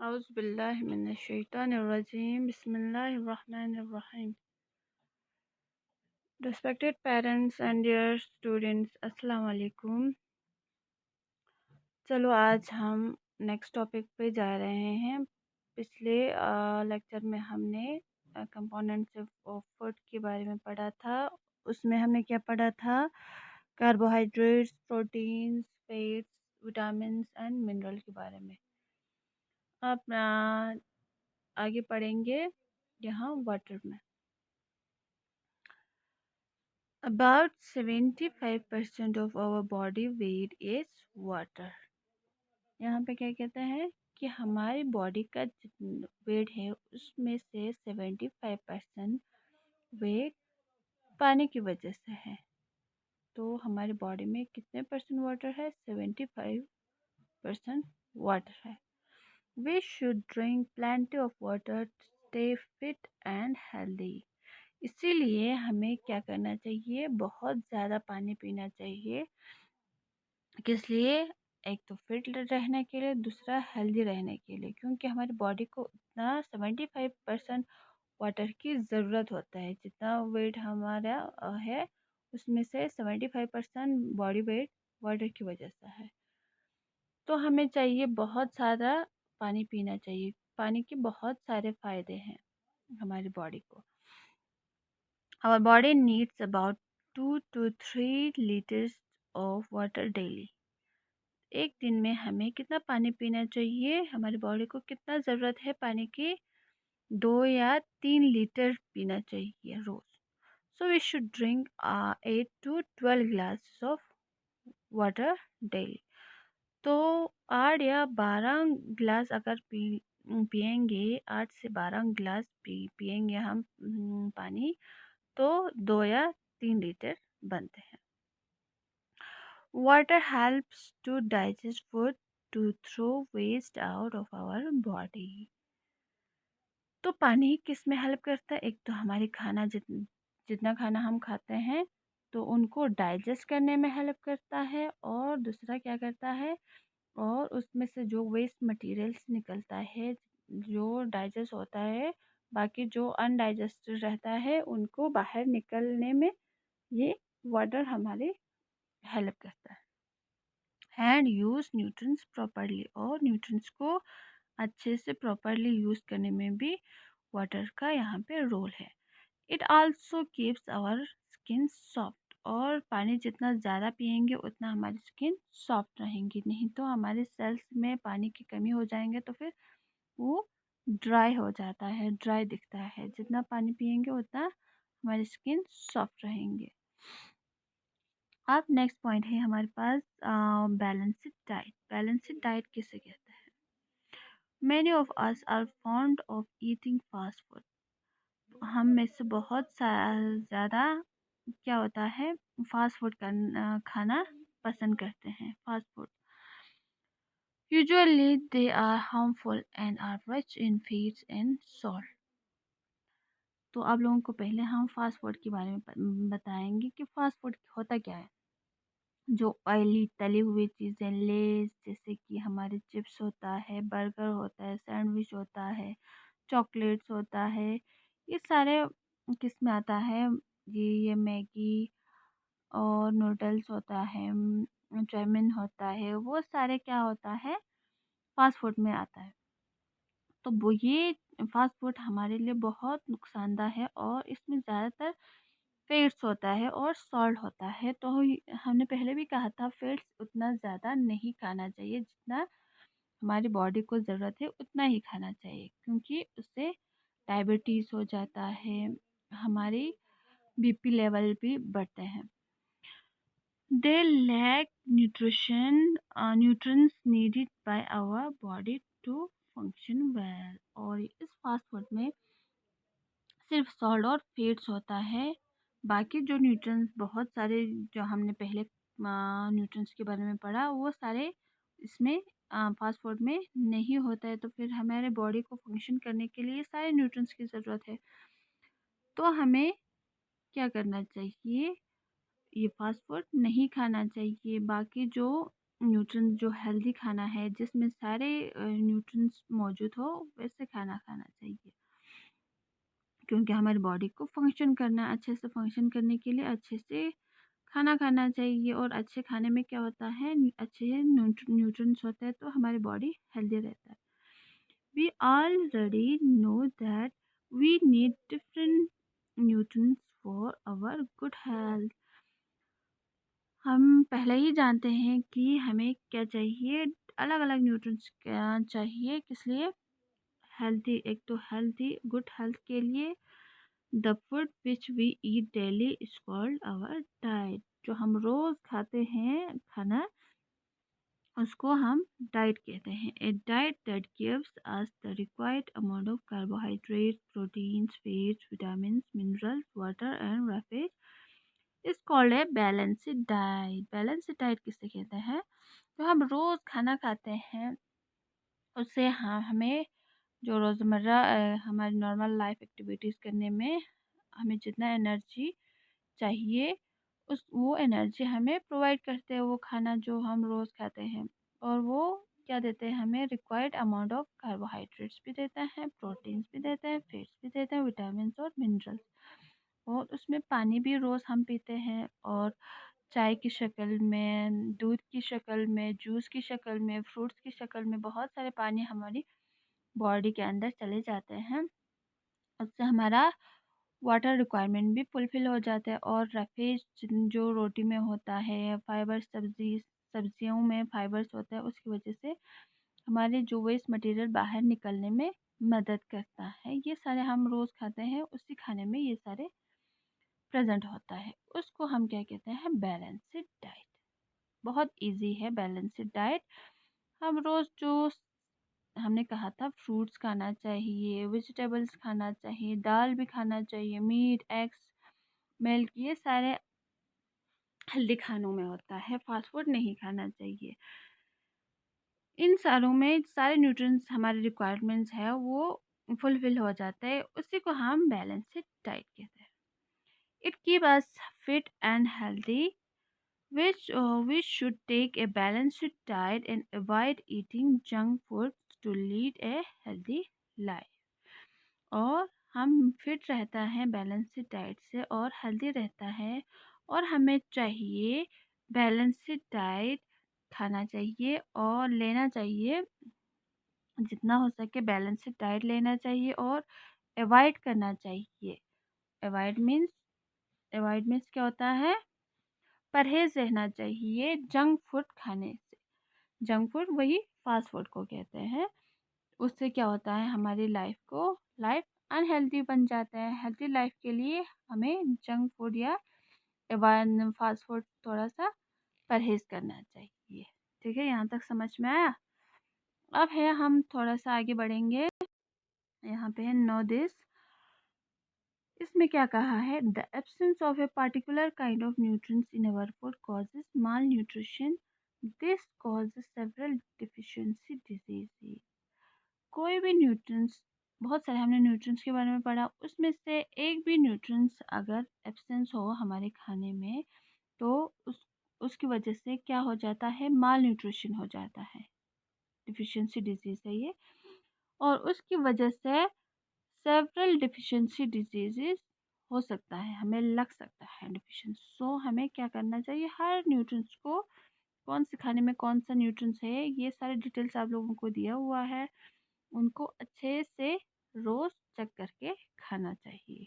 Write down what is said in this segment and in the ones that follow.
Auzubillahiminash-shaytanir-rajim. Bismillahir-Rahmanir-Rahim. Respected parents and dear students, Assalamu alaikum. चलो आज हम नेक्स्ट टॉपिक पे जा रहे हैं। पिछले लेक्चर में हमने कंपोनेंट्स ऑफ फूड के बारे में पढ़ा था। उसमें हमने क्या पढ़ा था? Carbohydrates, proteins, fats, vitamins and mineral के बारे में। अब आगे पढ़ेंगे यहाँ वाटर में। About 75% of our body weight is water. यहाँ पे क्या कहते हैं कि हमारी बॉडी का वेट है उसमें से 75% वेट पानी की वजह से है। तो हमारी बॉडी में कितने परसेंट वाटर है? 75% वाटर है। We should drink plenty of water to stay fit and healthy. इसीलिए हमें क्या करना चाहिए? बहुत ज़्यादा पानी पीना चाहिए। किस लिए? एक तो फिट रहने के लिए, दूसरा हेल्दी रहने के लिए, क्योंकि हमारी बॉडी को इतना 75% वाटर की ज़रूरत होता है। जितना वेट हमारा है उसमें से 75% बॉडी वेट वाटर की वजह से है। तो हमें चाहिए बहुत सारा पानी पीना चाहिए। पानी के बहुत सारे फ़ायदे हैं हमारी बॉडी को। Our body needs about 2 to 3 liters of water daily. एक दिन में हमें कितना पानी पीना चाहिए? हमारी बॉडी को कितना ज़रूरत है पानी की? 2 या 3 लीटर पीना चाहिए रोज़। So we should drink 8 to 12 glasses of water daily. तो 8 या 12 ग्लास अगर पिएंगे, 8 से 12 ग्लास पिएंगे हम पानी, तो 2 या 3 लीटर बनते हैं। Water helps to digest food to throw waste out of our body. तो पानी किस में हेल्प करता है? एक तो हमारी खाना जितना खाना हम खाते हैं तो उनको डाइजेस्ट करने में हेल्प करता है, और दूसरा क्या करता है, और उसमें से जो वेस्ट मटेरियल्स निकलता है जो डाइजेस्ट होता है, बाकी जो अनडाइजेस्टेड रहता है उनको बाहर निकलने में ये वाटर हमारी हेल्प करता है। एंड यूज़ न्यूट्रिएंट्स प्रॉपरली, और न्यूट्रिएंट्स को अच्छे से प्रॉपरली यूज़ करने में भी वाटर का यहाँ पे रोल है। It also keeps our skin soft, और पानी जितना ज़्यादा पिएंगे उतना हमारी स्किन सॉफ्ट रहेंगी। नहीं तो हमारे सेल्स में पानी की कमी हो जाएंगे तो फिर वो ड्राई हो जाता है, ड्राई दिखता है। जितना पानी पिएंगे उतना हमारी स्किन सॉफ्ट रहेंगे। अब नेक्स्ट पॉइंट है हमारे पास बैलेंस्ड डाइट। बैलेंस्ड डाइट किसे कहते हैं? Many of us are fond of eating fast food. हम में से बहुत ज़्यादा क्या होता है, फास्ट फूड का खाना पसंद करते हैं। Fast food usually they are harmful and are rich in fats and salt. तो आप लोगों को पहले हम फास्ट फूड के बारे में बताएंगे कि फास्ट फूड होता क्या है। जो ऑयली तली हुई चीज़ें, लेस जैसे कि हमारे चिप्स होता है, बर्गर होता है, सैंडविच होता है, चॉकलेट्स होता है, ये सारे किस में आता है? ये मैगी और नूडल्स होता है, चाउमीन होता है, वो सारे क्या होता है? फास्ट फूड में आता है। तो वो ये फास्ट फूड हमारे लिए बहुत नुकसानदायक है, और इसमें ज़्यादातर फैट्स होता है और सॉल्ट होता है। तो हमने पहले भी कहा था फैट्स उतना ज़्यादा नहीं खाना चाहिए, जितना हमारी बॉडी को ज़रूरत है उतना ही खाना चाहिए, क्योंकि उससे डायबिटीज़ हो जाता है, हमारी बीपी लेवल भी बढ़ते हैं। They lack nutrients needed by our body to function well. और इस फास्ट फूड में सिर्फ सॉल्ट और फैट्स होता है, बाकी जो न्यूट्रिएंट्स बहुत सारे जो हमने पहले न्यूट्रिएंट्स के बारे में पढ़ा वो सारे इसमें फास्ट फूड में नहीं होता है। तो फिर हमारे बॉडी को फंक्शन करने के लिए सारे न्यूट्रिएंट्स की ज़रूरत है। तो हमें क्या करना चाहिए? ये फास्ट फूड नहीं खाना चाहिए। बाकी जो न्यूट्रिएंट्स जो हेल्दी खाना है जिसमें सारे न्यूट्रिएंट्स मौजूद हो, वैसे खाना खाना चाहिए। क्योंकि हमारी बॉडी को फंक्शन करना अच्छे से फंक्शन करने के लिए अच्छे से खाना खाना चाहिए, और अच्छे खाने में क्या होता है, अच्छे न्यूट्रिएंट्स होते हैं तो हमारी बॉडी हेल्दी रहता है। We already know that we need different nutrients for our good health. हम पहले ही जानते हैं कि हमें क्या चाहिए, अलग अलग न्यूट्रिएंट्स क्या चाहिए, किस लिए, हेल्थी, एक तो हेल्थी गुड हेल्थ के लिए। The food which we eat daily is called our diet. जो हम रोज खाते हैं खाना, उसको हम डाइट कहते हैं। A diet that gives us the required amount of carbohydrate, proteins, fats, vitamins, minerals, water and roughage is called a balanced diet. Balanced diet किसे कहते हैं? जो हम रोज खाना खाते हैं उससे हमें जो रोज़मर्रा हमारी नॉर्मल लाइफ एक्टिविटीज़ करने में हमें जितना एनर्जी चाहिए, उस वो एनर्जी हमें प्रोवाइड करते हैं वो खाना जो हम रोज़ खाते हैं। और वो क्या देते हैं, हमें रिक्वायर्ड अमाउंट ऑफ कार्बोहाइड्रेट्स भी देते हैं, प्रोटीन्स भी देते हैं, फैट्स भी देते हैं, विटामिन्स और मिनरल्स। और उसमें पानी भी रोज़ हम पीते हैं, और चाय की शक्ल में, दूध की शक्ल में, जूस की शक्ल में, फ्रूट्स की शक्ल में बहुत सारे पानी हमारी बॉडी के अंदर चले जाते हैं। उससे हमारा वाटर रिक्वायरमेंट भी फुलफ़िल हो जाता है। और रफेज जो रोटी में होता है, फाइबर सब्जियों में फाइबर्स होता है, उसकी वजह से हमारे जो वेस्ट मटेरियल बाहर निकलने में मदद करता है। ये सारे हम रोज़ खाते हैं, उसी खाने में ये सारे प्रेज़ेंट होता है। उसको हम क्या कहते हैं, बैलेंस्ड डाइट। बहुत ईज़ी है बैलेंस्ड डाइट। हम रोज़ जो हमने कहा था, फ्रूट्स खाना चाहिए, वेजिटेबल्स खाना चाहिए, दाल भी खाना चाहिए, मीट, एग्स, मिल्क, ये सारे हेल्दी खानों में होता है, फास्ट फूड नहीं खाना चाहिए। इन सारों में सारे न्यूट्रिएंट्स हमारे रिक्वायरमेंट्स है वो फुलफिल हो जाता है, उसी को हम बैलेंस्ड डाइट कहते हैं। It keep us fit and healthy, which we should take a balanced diet and avoid eating junk food to lead a healthy life। और हम फिट रहता है बैलेंस्ड डाइट से, और हेल्दी रहता है। और हमें चाहिए बैलेंस्ड डाइट खाना चाहिए और लेना चाहिए, जितना हो सके बैलेंस्ड डाइट लेना चाहिए, और अवॉइड करना चाहिए। अवॉइड मीन्स अवॉइड मीन्स क्या होता है, परहेज रहना चाहिए जंक फूड खाने से। जंक फूड वही फास्ट फूड को कहते हैं। उससे क्या होता है, हमारी लाइफ अनहेल्दी बन जाता है। हेल्दी लाइफ के लिए हमें जंक फूड या फास्ट फूड थोड़ा सा परहेज करना चाहिए। ठीक है, यहाँ तक समझ में आया? अब है हम थोड़ा सा आगे बढ़ेंगे। यहाँ पे है नो दिस। इसमें क्या कहा है, the absence of a particular kind of nutrients in our food causes mall nutrition. This causes several deficiency disease. कोई भी न्यूट्रिएंट्स, बहुत सारे हमने न्यूट्रिएंट्स के बारे में पढ़ा, उसमें से एक भी न्यूट्रिएंट्स अगर एब्सेंस हो हमारे खाने में, तो उसकी वजह से क्या हो जाता है, माल न्यूट्रिशन हो जाता है, डिफिशियंसी डिजीज़ है ये। और उसकी वजह से सेवरल डिफिशियंसी डिजीज़ेस हो सकता है, हमें लग सकता है डिफिशियंसी। सो हमें क्या करना चाहिए, हर न्यूट्रिएंट्स को, कौन से खाने में कौन सा न्यूट्रिएंट्स है, ये सारे डिटेल्स आप लोगों को दिया हुआ है, उनको अच्छे से रोज़ चेक करके खाना चाहिए,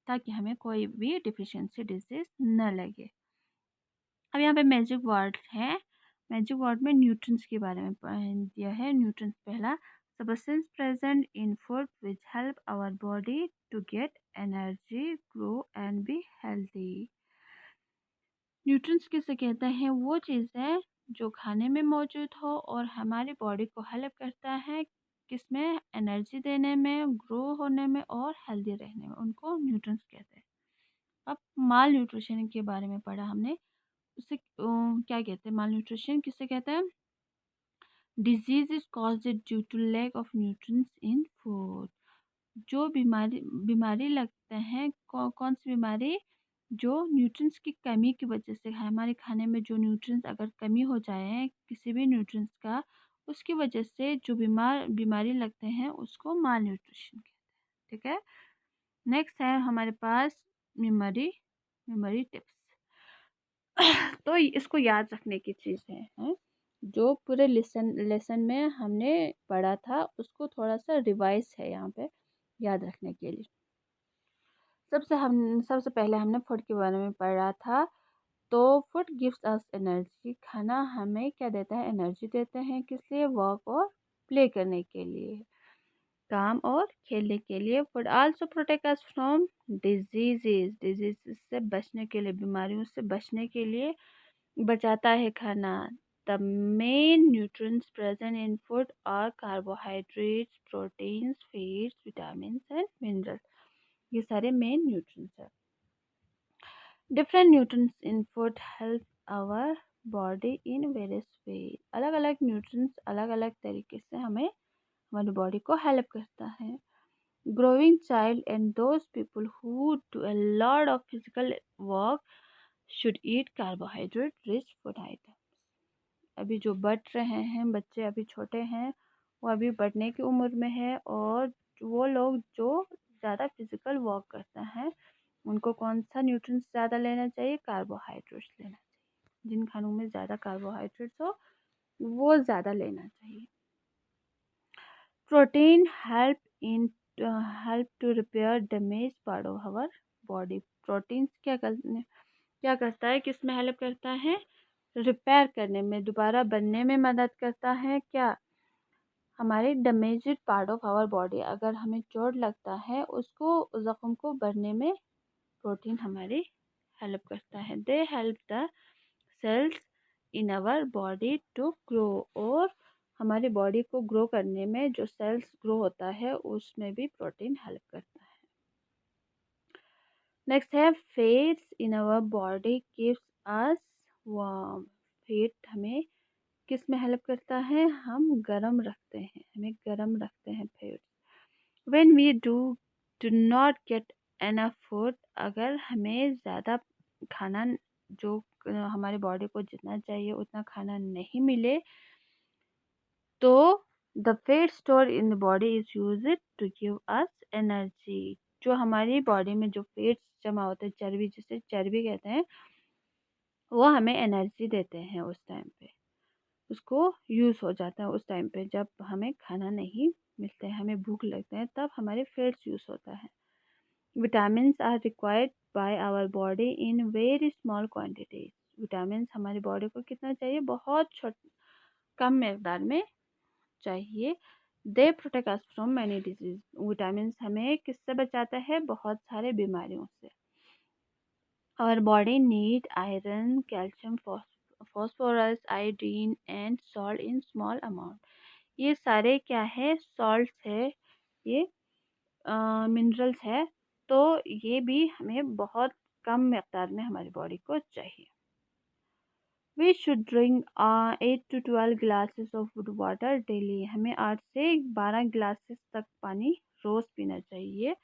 ताकि हमें कोई भी डिफिशियंसी डिजीज़ न लगे। अब यहाँ पे मैजिक वर्ड है। मैजिक वर्ड में न्यूट्रिएंट्स के बारे में दिया है। न्यूट्रिएंट्स पहला, substance present in food which help our body to get energy, grow and be healthy. Nutrients किसे कहते हैं, वो चीज़ है जो खाने में मौजूद हो और हमारी बॉडी को हेल्प करता है किसमें, एनर्जी देने में, ग्रो होने में और हेल्दी रहने में, उनको न्यूट्रिएंट्स कहते हैं। अब माल न्यूट्रिशन के बारे में पढ़ा हमने, उसे क्या कहते हैं, माल न्यूट्रिशन किसे कहते हैं, disease is caused due to lack of nutrients in food. जो बीमारी बीमारी लगते हैं, कौन सी बीमारी, जो न्यूट्रिएंट्स की कमी की वजह से हमारे खाने में जो न्यूट्रिएंट्स अगर कमी हो जाए किसी भी न्यूट्रिएंट्स का, उसकी वजह से जो बीमारी लगते हैं उसको माल न्यूट्रिशन कहते हैं। ठीक है। नेक्स्ट है हमारे पास मेमोरी मेमोरी टिप्स। तो इसको याद रखने की चीज़ है? जो पूरे लेसन में हमने पढ़ा था उसको थोड़ा सा रिवाइज है यहाँ पे याद रखने के लिए। सबसे पहले हमने फूड के बारे में पढ़ा था। तो फूड गिव्स अस एनर्जी। खाना हमें क्या देता है? एनर्जी देते हैं। किस लिए? वर्क और प्ले करने के लिए, काम और खेलने के लिए। Food also protect us from disease से बचने के लिए, बीमारियों से बचने के लिए बचाता है खाना। The main nutrients present in food are carbohydrates, proteins, fats, vitamin and minerals. ये सारे मेन न्यूट्रिएंट्स हैं। Different nutrients in food help our body in various way. अलग अलग न्यूट्रिएंट्स अलग अलग तरीके से हमें हमारी बॉडी को हेल्प करता है। Growing child and those people who do a lot of physical work should eat carbohydrate rich food item. अभी जो बढ़ रहे हैं बच्चे, अभी छोटे हैं, वो अभी बढ़ने की उम्र में है, और वो लोग जो ज़्यादा फिजिकल वर्क करते हैं उनको कौन सा न्यूट्रिएंट्स ज़्यादा लेना चाहिए? कार्बोहाइड्रेट्स लेना चाहिए। जिन खानों में ज़्यादा कार्बोहाइड्रेट्स हो वो ज़्यादा लेना चाहिए। Protein help to repair damage part of our body. Protein क्या करता है? किस में हेल्प करता है? रिपेयर करने में, दोबारा बनने में मदद करता है। क्या? हमारे damaged part of our body, अगर हमें चोट लगता है उसको, जख्म को भरने में प्रोटीन हमारी हेल्प करता है। They help the cells in our body to grow. और हमारी बॉडी को ग्रो करने में, जो सेल्स ग्रो होता है उसमें भी प्रोटीन हेल्प करता है। नेक्स्ट है fats in our body keeps us warm. Fat हमें किस में हेल्प करता है? हम गर्म रखते हैं, हमें गर्म रखते हैं fat. When we do not get enough food, अगर हमें ज़्यादा खाना, जो हमारी बॉडी को जितना चाहिए उतना खाना नहीं मिले, तो the fat store in the body is used to give us energy. जो हमारी बॉडी में जो फैट्स जमा होते हैं, चर्बी, जिसे चर्बी कहते हैं, वो हमें एनर्जी देते हैं। उस टाइम पे उसको यूज़ हो जाता है। उस टाइम पे जब हमें खाना नहीं मिलता है, हमें भूख लगता है, तब हमारे फैट्स यूज़ होता है। Vitamins are required by our body in very small quantities. Vitamins हमारी बॉडी को कितना चाहिए? बहुत कम मकदार में चाहिए। They protect us from many disease. Vitamins हमें किससे बचाता है? बहुत सारे बीमारियों से। Our body need iron, calcium, phosphorus, iodine and salt in small amount। ये सारे क्या है? सॉल्ट्स है, ये मिनरल्स है। तो ये भी हमें बहुत कम मकदार में हमारी बॉडी को चाहिए। We should drink 8 to 12 glasses of water daily. हमें 8 से 12 ग्लासेस तक पानी रोज़ पीना चाहिए।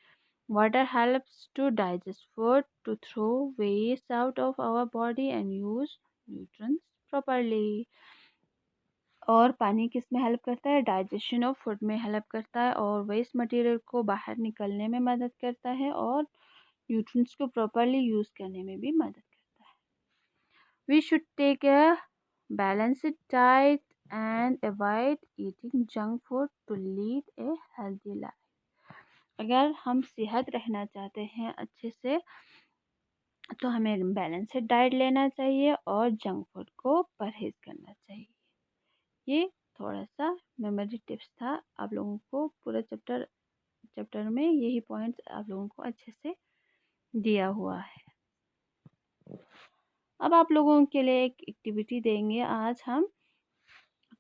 Water helps to digest food, to throw waste out of our body and use nutrients properly. और पानी किस में हेल्प करता है? डाइजेशन ऑफ फूड में हेल्प करता है, और वेस्ट मटेरियल को बाहर निकलने में मदद करता है, और न्यूट्रिएंट्स को प्रॉपर्ली यूज़ करने में भी मदद करता है। We should take a balanced diet and avoid eating junk food to lead a healthy life. अगर हम सेहत रहना चाहते हैं अच्छे से, तो हमें बैलेंस्ड डाइट लेना चाहिए और जंक फूड को परहेज़ करना चाहिए। ये थोड़ा सा मेमोरी टिप्स था। आप लोगों को पूरा चैप्टर में यही पॉइंट्स आप लोगों को अच्छे से दिया हुआ है। अब आप लोगों के लिए एक एक्टिविटी देंगे आज हम।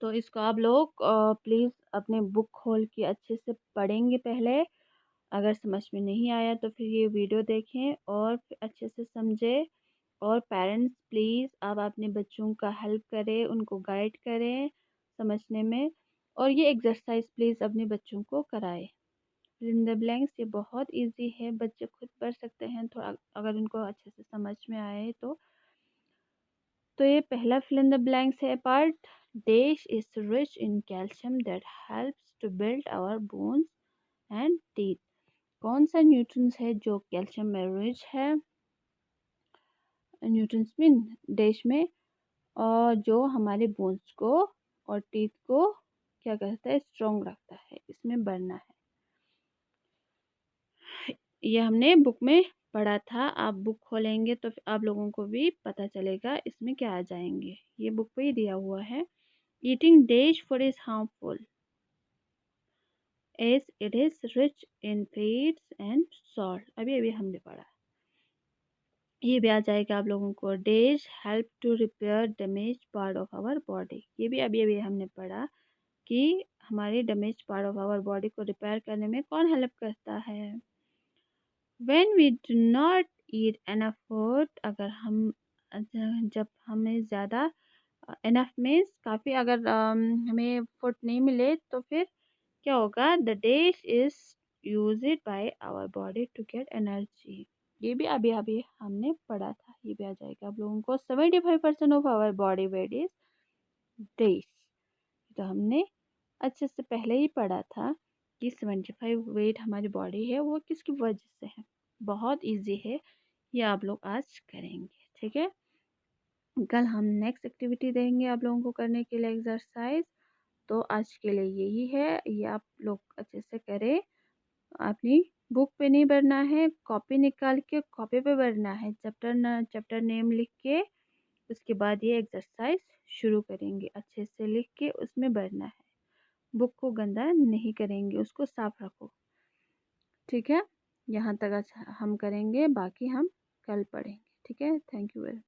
तो इसको आप लोग प्लीज़ अपने बुक खोल के अच्छे से पढ़ेंगे पहले। अगर समझ में नहीं आया तो फिर ये वीडियो देखें और फिर अच्छे से समझें। और पेरेंट्स प्लीज़ आप अपने बच्चों का हेल्प करें, उनको गाइड करें समझने में। और ये एक्सरसाइज प्लीज़ अपने बच्चों को कराएं। फिल इन द ब्लैंक्स ये बहुत इजी है, बच्चे खुद पढ़ सकते हैं थोड़ा अगर उनको अच्छे से समझ में आए तो ये पहला फिल इन द ब्लैंक्स है part. Dash is rich in calcium that helps to build our bones and teeth. कौन सा न्यूट्रिएंट्स है जो कैल्शियम में रिच है, न्यूट्रिएंट्स मीन डेश में, और जो हमारे बोन्स को और टीथ को क्या करता है, स्ट्रॉन्ग रखता है, इसमें बढ़ना है। ये हमने बुक में पढ़ा था, आप बुक खोलेंगे तो आप लोगों को भी पता चलेगा इसमें क्या आ जाएंगे, ये बुक पे ही दिया हुआ है। Eating dash food is harmful as it is rich in fats and salt, अभी अभी हमने पढ़ा, ये भी आ जाएगा आप लोगों को। Dash help to repair damage part of our body, ये भी अभी अभी हमने पढ़ा कि हमारे damage part of our body को रिपेयर करने में कौन हेल्प करता है। When we do not eat enough food, अगर हम जब हमें ज़्यादा enough means काफ़ी, अगर हमें फूड नहीं मिले तो फिर क्या होगा, the dish is used by our body to get energy, ये भी अभी अभी हमने पढ़ा था, ये भी आ जाएगा आप लोगों को। 75% of our body weight is dish, तो हमने अच्छे से पहले ही पढ़ा था कि 75 वेट हमारी बॉडी है वो किसकी वजह से है। बहुत इजी है, ये आप लोग आज करेंगे, ठीक है। कल हम नेक्स्ट एक्टिविटी देंगे आप लोगों को करने के लिए एक्सरसाइज, तो आज के लिए यही है, ये आप लोग अच्छे से करें। अपनी बुक पे नहीं भरना है, कॉपी निकाल के कॉपी पे भरना है, चैप्टर नेम लिख के उसके बाद ये एक्सरसाइज शुरू करेंगे, अच्छे से लिख के उसमें भरना है, बुक को गंदा नहीं करेंगे, उसको साफ रखो, ठीक है। यहाँ तक अच्छा हम करेंगे, बाकी हम कल पढ़ेंगे, ठीक है। Thank you very